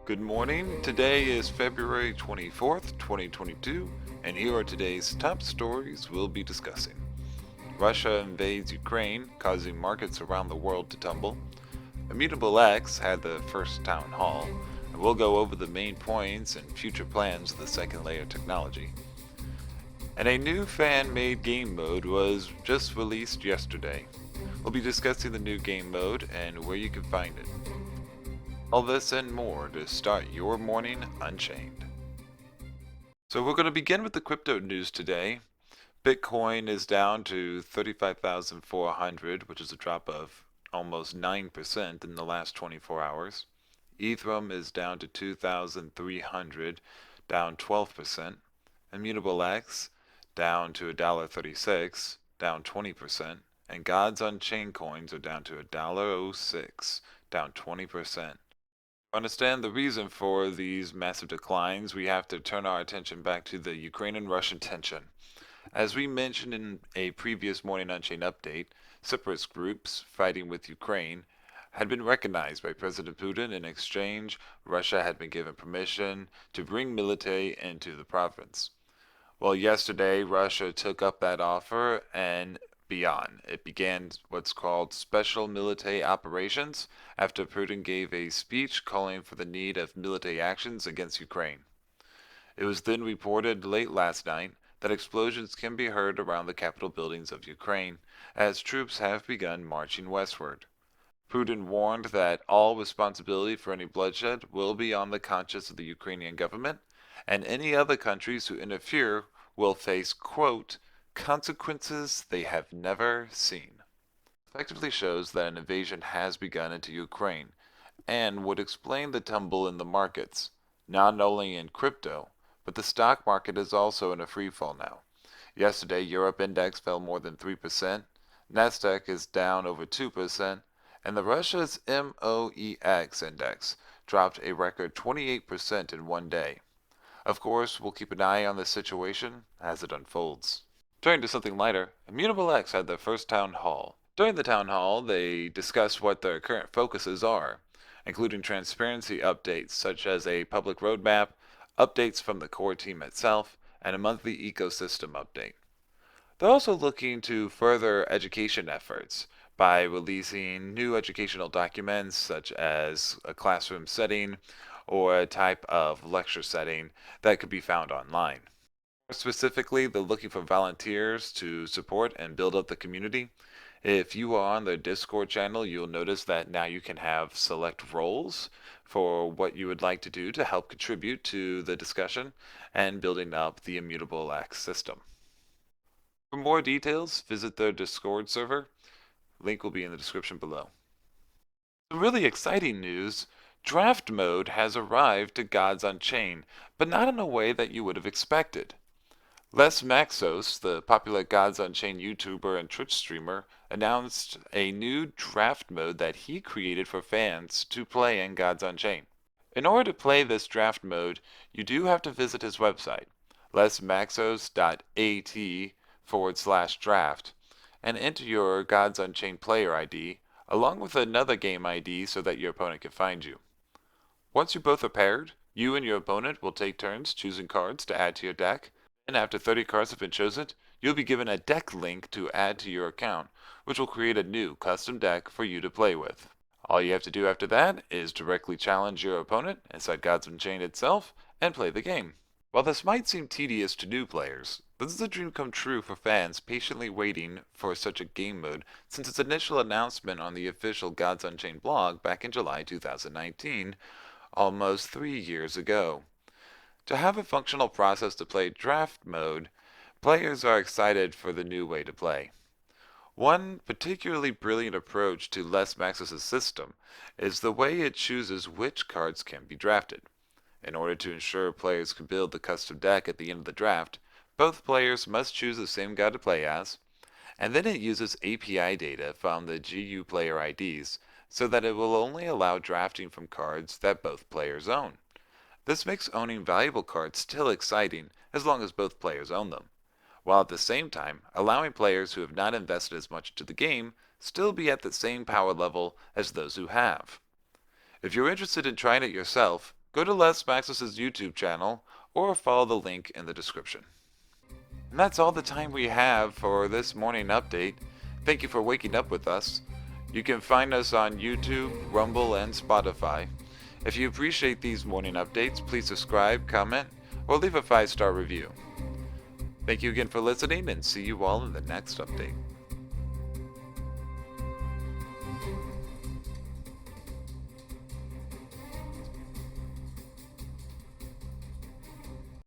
Good morning. Today is February 24th, 2022, and here are today's top stories we'll be discussing. Russia invades Ukraine, causing markets around the world to tumble. Immutable X had the first town hall, and we'll go over the main points and future plans of the second layer technology. And a new fan made game mode was just released yesterday. We'll be discussing the new game mode and where you can find it. All this and more to start your morning unchained. So we're going to begin with the crypto news today. Bitcoin is down to 35,400, which is a drop of almost 9% in the last 24 hours. Ethereum is down to 2,300, down 12%. Immutable X down to $1.36, down 20%. And God's Unchained coins are down to $1.06, down 20%. To understand the reason for these massive declines, we have to turn our attention back to the Ukrainian-Russian tension. As we mentioned in a previous Morning Unchained update, separatist groups fighting with Ukraine had been recognized by President Putin. In exchange, Russia had been given permission to bring military into the province. Well, yesterday, Russia took up that offer and beyond. It began what's called special military operations after Putin gave a speech calling for the need of military actions against Ukraine. It was then reported late last night that explosions can be heard around the Capitol buildings of Ukraine as troops have begun marching westward. Putin warned that all responsibility for any bloodshed will be on the conscience of the Ukrainian government, and any other countries who interfere will face, quote, consequences they have never seen. Effectively shows that an invasion has begun into Ukraine, and would explain the tumble in the markets, not only in crypto, but the stock market is also in a free fall now. Yesterday, Europe index fell more than 3%, Nasdaq is down over 2%, and the Russia's MOEX index dropped a record 28% in one day. Of course, we'll keep an eye on this situation as it unfolds. Turning to something lighter, Immutable X had their first town hall. During the town hall, they discussed what their current focuses are, including transparency updates such as a public roadmap, updates from the core team itself, and a monthly ecosystem update. They're also looking to further education efforts by releasing new educational documents such as a classroom setting or a type of lecture setting that could be found online. More specifically, they're looking for volunteers to support and build up the community. If you are on their Discord channel, you'll notice that now you can have select roles for what you would like to do to help contribute to the discussion and building up the Immutable X system. For more details, visit their Discord server. Link will be in the description below. Some really exciting news. Draft mode has arrived to Gods Unchained, but not in a way that you would have expected. Les Maxos, the popular Gods Unchained YouTuber and Twitch streamer, announced a new draft mode that he created for fans to play in Gods Unchained. In order to play this draft mode, you do have to visit his website, lesmaxos.at/draft, and enter your Gods Unchained player ID, along with another game ID so that your opponent can find you. Once you both are paired, you and your opponent will take turns choosing cards to add to your deck, and after 30 cards have been chosen, you'll be given a deck link to add to your account, which will create a new custom deck for you to play with. All you have to do after that is directly challenge your opponent inside Gods Unchained itself and play the game. While this might seem tedious to new players, this is a dream come true for fans patiently waiting for such a game mode since its initial announcement on the official Gods Unchained blog back in July 2019, almost 3 years ago. To have a functional process to play draft mode, players are excited for the new way to play. One particularly brilliant approach to Les Maxos' system is the way it chooses which cards can be drafted. In order to ensure players can build the custom deck at the end of the draft, both players must choose the same guy to play as, and then it uses API data from the GU player IDs so that it will only allow drafting from cards that both players own. This makes owning valuable cards still exciting as long as both players own them, while at the same time allowing players who have not invested as much into the game still be at the same power level as those who have. If you're interested in trying it yourself, go to Les Maxis' YouTube channel or follow the link in the description. And that's all the time we have for this morning update. Thank you for waking up with us. You can find us on YouTube, Rumble, and Spotify. If you appreciate these morning updates, please subscribe, comment, or leave a 5-star review. Thank you again for listening, and see you all in the next update.